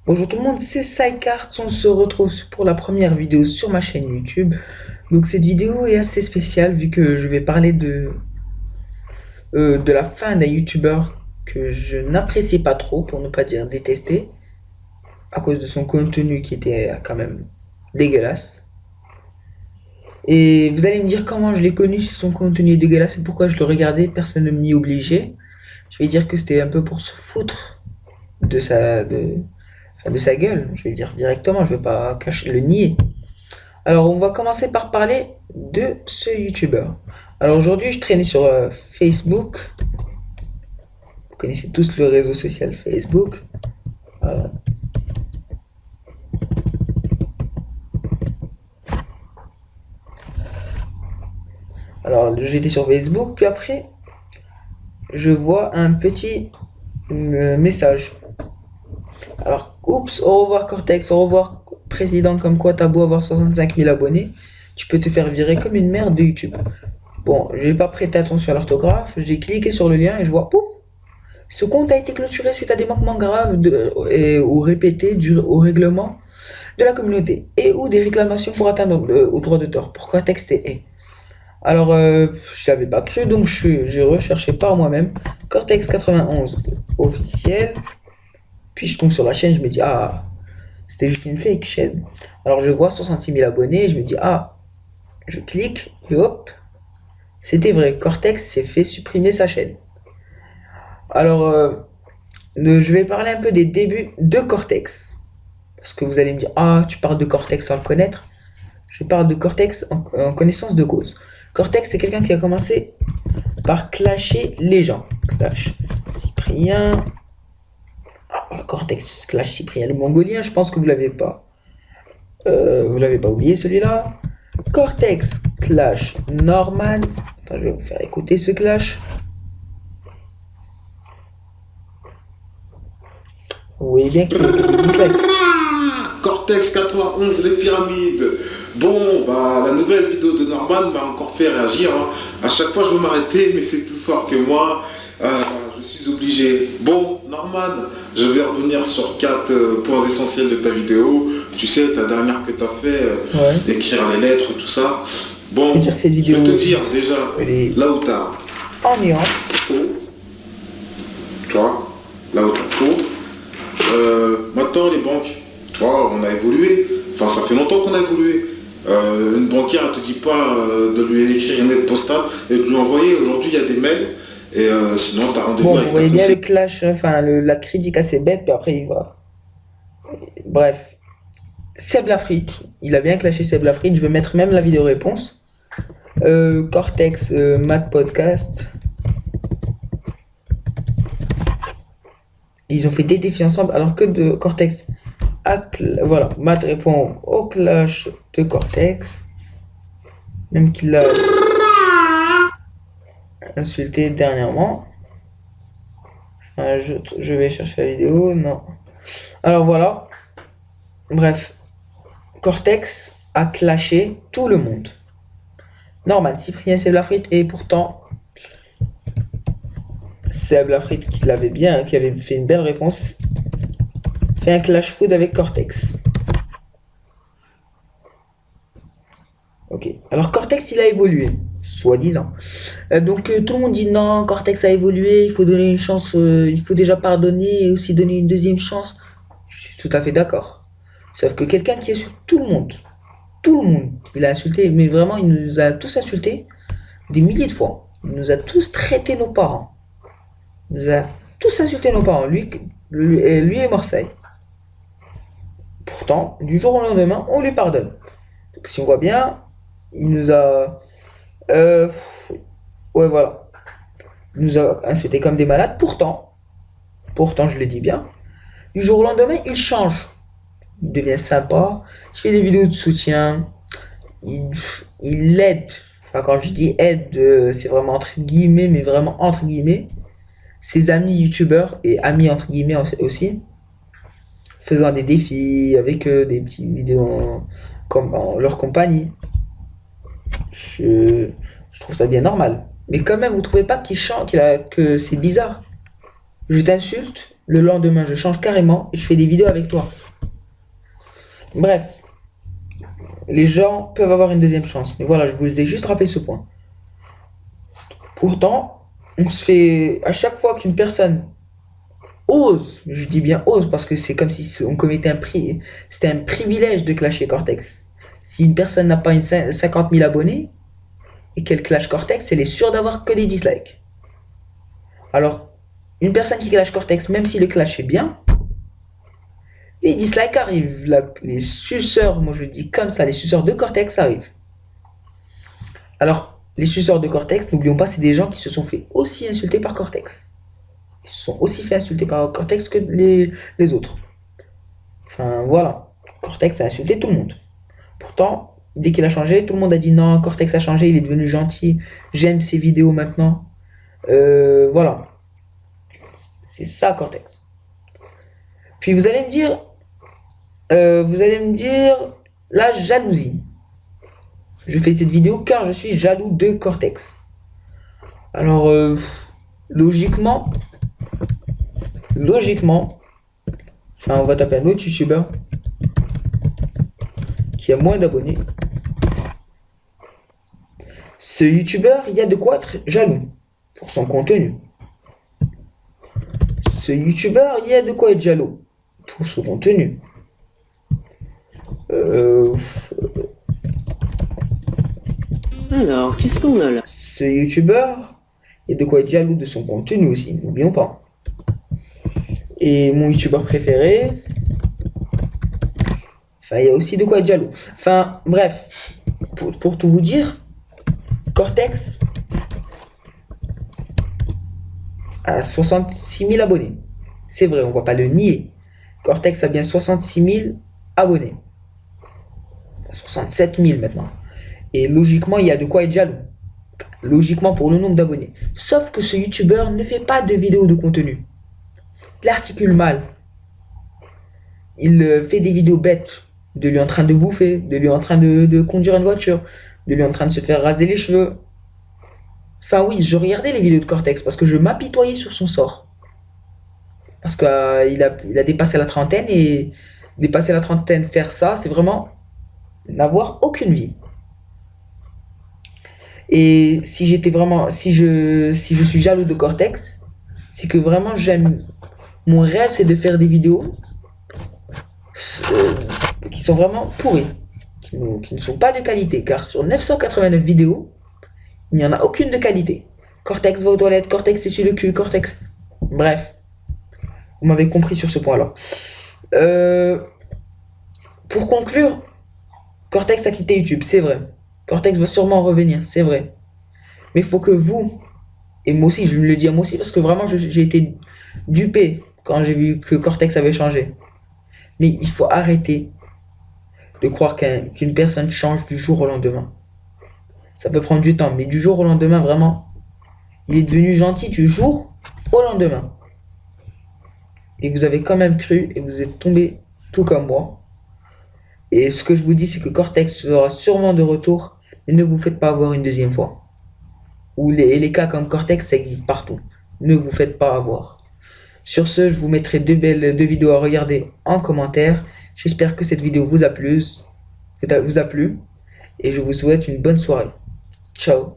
Bonjour tout le monde, c'est Psycart. On se retrouve pour la première vidéo sur ma chaîne YouTube. Donc cette vidéo est assez spéciale vu que je vais parler de la fin d'un YouTuber que je n'apprécie pas trop, pour ne pas dire détester, à cause de son contenu qui était quand même dégueulasse. Et vous allez me dire comment je l'ai connu si son contenu est dégueulasse et pourquoi je le regardais, personne ne m'y obligeait. Je vais dire que c'était un peu pour se foutre de enfin, de sa gueule, je vais dire directement, je vais pas cacher, le nier. Alors, on va commencer par parler de ce YouTuber. Alors, aujourd'hui, je traînais sur Facebook. Vous connaissez tous le réseau social Facebook. Voilà. Alors, j'étais sur Facebook, puis après, je vois un petit message. Alors, oups, au revoir Cortex, au revoir président, comme quoi t'as beau avoir 65 000 abonnés, tu peux te faire virer comme une merde de YouTube. Bon, j'ai pas prêté attention à l'orthographe, j'ai cliqué sur le lien et je vois, pouf, ce compte a été clôturé suite à des manquements graves ou répétés au règlement de la communauté et ou des réclamations pour atteindre au droit d'auteur. Pourquoi texte et alors, j'avais pas cru, donc j'ai recherché par moi-même Cortex 91 officiel. Puis je tombe sur la chaîne, je me dis, ah, c'était juste une fake chaîne. Alors je vois 66 000 abonnés, je me dis, ah, je clique et hop, c'était vrai, Cortex s'est fait supprimer sa chaîne. Alors, je vais parler un peu des débuts de Cortex. Parce que vous allez me dire, ah, tu parles de Cortex sans le connaître. Je parle de Cortex en connaissance de cause. Cortex, c'est quelqu'un qui a commencé par clasher les gens. Clash Cyprien. Ah, Cortex clash Cyprien, le mongolien, je pense que vous l'avez pas. Vous l'avez pas oublié celui-là. Cortex clash Norman. Attends, je vais vous faire écouter ce clash. Vous voyez bien qu'il y a des dislikes. Cortex 91, les pyramides. Bon, bah, la nouvelle vidéo de Norman m'a encore fait réagir, hein. À chaque fois, je veux m'arrêter, mais c'est plus fort que moi. Je suis obligé. Bon, Norman, je vais revenir sur 4 points essentiels de ta vidéo. Tu sais, ta dernière que tu as fait, Ouais. écrire les lettres, tout ça. Je veux Bon, dire que cette je vais vidéo te dire déjà, elle est là où tu as ennuyante. faux, toi, là où tu as faux. Maintenant, les banques, toi, on a évolué. Enfin, ça fait longtemps qu'on a évolué. Une banquière ne te dit pas de lui écrire une lettre postale et de lui envoyer. Aujourd'hui, il y a des mails. Et sinon, tu as rendez-vous Bon, vous avec ta voyez bien le conseillère. clash, enfin la critique assez bête, puis après il va. Bref, Seb Lafrite, il a bien clashé Seb Lafrite, je vais mettre même la vidéo réponse. Cortex, Math Podcast, ils ont fait des défis ensemble, alors que de Cortex, voilà, Matt répond au clash de Cortex, même qu'il l'a insulté dernièrement. Enfin, je vais chercher la vidéo, non. Alors voilà, bref, Cortex a clashé tout le monde. Norman, Cyprien, Seb Lafrite, et pourtant, Seb Lafrite, qui l'avait bien, qui avait fait une belle réponse, fait un clash food avec Cortex. Ok. Alors Cortex, il a évolué, soi-disant. Donc tout le monde dit non, Cortex a évolué, il faut donner une chance, il faut déjà pardonner et aussi donner une deuxième chance. Je suis tout à fait d'accord. Sauf que quelqu'un qui insulte tout le monde, il a insulté, mais vraiment, il nous a tous insultés des milliers de fois. Il nous a tous traité nos parents. Il nous a tous insulté nos parents, lui et Marseille. Pourtant, du jour au lendemain, on lui pardonne. Donc si on voit bien, il nous a... Euh, ouais, voilà. Il nous a insultés comme des malades. Pourtant, je le dis bien, du jour au lendemain, il change. Il devient sympa, il fait des vidéos de soutien, il, il aide. Enfin, quand je dis aide, c'est vraiment entre guillemets, mais vraiment entre guillemets, ses amis youtubeurs et amis entre guillemets aussi, faisant des défis avec eux, des petites vidéos comme en leur compagnie. Je, je trouve ça bien normal. Mais quand même, vous trouvez pas qu'il chante, que c'est bizarre? Je t'insulte, Le lendemain, je change carrément et je fais des vidéos avec toi. Bref, les gens peuvent avoir une deuxième chance. Mais voilà, je vous ai juste rappelé ce point. Pourtant, on se fait à chaque fois qu'une personne ose, je dis bien ose parce que c'est comme si on commettait c'était un privilège de clasher Cortex. Si une personne n'a pas 50 000 abonnés et qu'elle clash Cortex, elle est sûre d'avoir que des dislikes. Alors, une personne qui clash Cortex, même si le clash est bien, les dislikes arrivent. Les suceurs, moi je dis comme ça, les suceurs de Cortex arrivent. Alors, les suceurs de Cortex, n'oublions pas, c'est des gens qui se sont fait aussi insulter par Cortex. Ils se sont aussi fait insulter par Cortex que les autres. Enfin, voilà. Cortex a insulté tout le monde. Pourtant, dès qu'il a changé, tout le monde a dit non, Cortex a changé, il est devenu gentil, j'aime ses vidéos maintenant. Voilà. C'est ça, Cortex. Puis vous allez me dire, la jalousie. Je fais cette vidéo car je suis jaloux de Cortex. Alors, logiquement, enfin, on va taper un autre youtubeur qui a moins d'abonnés. Ce youtubeur, il y a de quoi être jaloux pour son contenu. Ce youtubeur, il y a de quoi être jaloux pour son contenu. Alors, qu'est-ce qu'on a là? Ce youtubeur, il y a de quoi être jaloux de son contenu aussi, n'oublions pas. Et mon youtubeur préféré, enfin, il y a aussi de quoi être jaloux. Enfin, bref, pour tout vous dire, Cortex a 66 000 abonnés. C'est vrai, on va pas le nier. Cortex a bien 66 000 abonnés. 67 000 maintenant. Et logiquement, il y a de quoi être jaloux. Logiquement pour le nombre d'abonnés. Sauf que ce youtubeur ne fait pas de vidéos de contenu. Il articule mal. Il fait des vidéos bêtes. De lui en train de bouffer, de lui en train de conduire une voiture, de lui en train de se faire raser les cheveux. Enfin oui, je regardais les vidéos de Cortex parce que je m'apitoyais sur son sort. Parce qu'il a dépassé la trentaine et dépasser la trentaine, faire ça, c'est vraiment n'avoir aucune vie. Et si je suis jaloux de Cortex, c'est que vraiment mon rêve c'est de faire des vidéos qui sont vraiment pourries, qui ne sont pas de qualité, car sur 989 vidéos, il n'y en a aucune de qualité. Cortex va aux toilettes, Cortex essuie le cul, Cortex... Bref, vous m'avez compris sur ce point-là. Pour conclure, Cortex a quitté YouTube, c'est vrai. Cortex va sûrement revenir, c'est vrai. Mais il faut que vous, et moi aussi, je me le dis à moi aussi, parce que vraiment, j'ai été dupé quand j'ai vu que Cortex avait changé. Mais il faut arrêter de croire qu'une personne change du jour au lendemain. Ça peut prendre du temps, mais du jour au lendemain, vraiment, il est devenu gentil du jour au lendemain. Et vous avez quand même cru, et vous êtes tombé tout comme moi. Et ce que je vous dis, c'est que Cortex sera sûrement de retour, mais ne vous faites pas avoir une deuxième fois. Les cas comme Cortex, ça existe partout. Ne vous faites pas avoir. Sur ce, je vous mettrai deux vidéos à regarder en commentaire. J'espère que cette vidéo vous a plu. Et je vous souhaite une bonne soirée. Ciao.